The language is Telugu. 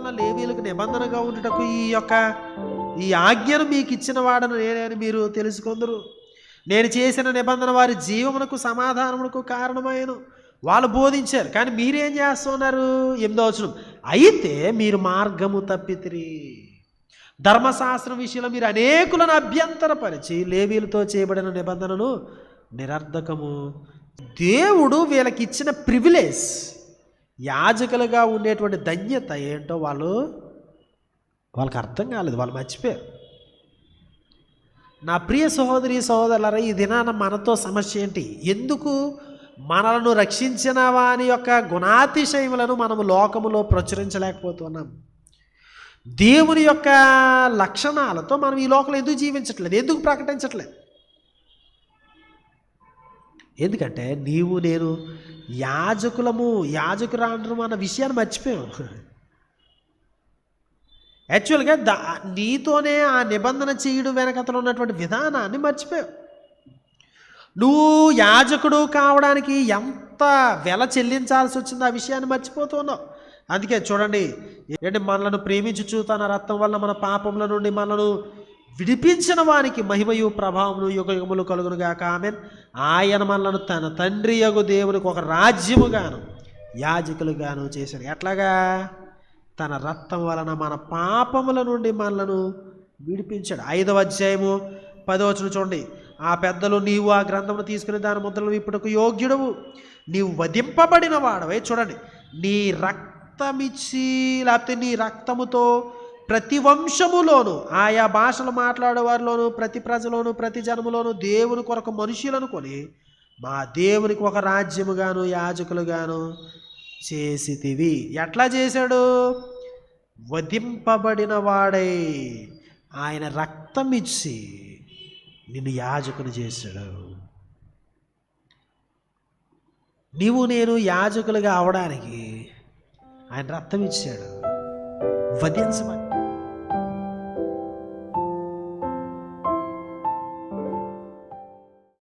వలన లేవీయులకు నిబంధనగా ఉండుటకు ఈ ఆజ్ఞను మీకు ఇచ్చిన వాడను నేనని మీరు తెలుసుకొందురు. నేను చేసిన నిబంధన వారి జీవమునకు సమాధానమునకు కారణమైన వాళ్ళు బోధించారు. కానీ మీరేం చేస్తున్నారు? 8వ వచనం, అయితే మీరు మార్గము తప్పితిరి. ధర్మశాస్త్రం విషయంలో మీరు అనేకులను అభ్యంతరపరిచి లేవీయులతో చేయబడిన నిబంధనను నిరర్ధకము. దేవుడు వీళ్ళకి ఇచ్చిన ప్రివిలేజ్, యాజకులుగా ఉండేటువంటి ధన్యత ఏంటో వాళ్ళకి అర్థం కాలేదు, వాళ్ళు మర్చిపోయారు. నా ప్రియ సహోదరి సహోదరులారా, ఈ దినాన మనతో సమస్య ఏంటి? ఎందుకు మనలను రక్షించిన వాని యొక్క గుణాతిశయములను మనము లోకములో ప్రచురించలేకపోతున్నాం? దేవుని యొక్క లక్షణాలతో మనం ఈ లోకంలో ఎందుకు జీవించట్లేదు, ఎందుకు ప్రకటించట్లేదు? ఎందుకంటే నీవు నేను యాజకురాండ్రము అన్న విషయాన్ని మర్చిపోయాం. యాక్చువల్గా నీతోనే ఆ నిబంధన చేయడం వెనకతలో ఉన్నటువంటి విధానాన్ని మర్చిపోయావు. నువ్వు యాజకుడు కావడానికి ఎంత వెల చెల్లించాల్సి వచ్చిందో ఆ విషయాన్ని మర్చిపోతున్నావు. అందుకే చూడండి, మనలను ప్రేమించుచు తన రక్తం వల్ల మన పాపముల నుండి మనను విడిపించిన వానికి మహిమయు ప్రభావమును యుగయుగములు కలుగునుగాక. ఆమేన్. ఆయన మనలను తన తండ్రి యగు దేవునికి ఒక రాజ్యముగాను యాజకులుగాను చేశాడు. ఎట్లాగా? తన రక్తం వలన మన పాపముల నుండి మనలను విడిపించాడు. 5వ అధ్యాయము 10వ వచనం చూడండి. ఆ పెద్దలు, నీవు ఆ గ్రంథమును తీసుకుని దాని ముద్రలు ఇప్పుడుకు యోగ్యుడవు, నీవు వధింపబడిన వాడవై. చూడండి, నీ రక్తమిచ్చి లేకపోతే నీ రక్తముతో ప్రతి వంశములోను, ఆయా భాషలు మాట్లాడేవారిలోను, ప్రతి ప్రజలోను, ప్రతి జనములోను దేవుని కొరకు మనుషులను కొని మా దేవునికి ఒక రాజ్యముగాను యాజకులుగాను చేసితివి. ఎట్లా చేశాడు? వధింపబడిన వాడై ఆయన రక్తమిచ్చి నిన్ను యాజకుని చేశాడు. నీవు నేను యాజకులుగా అవడానికి ఆయన రక్తం ఇచ్చాడు. వధించమని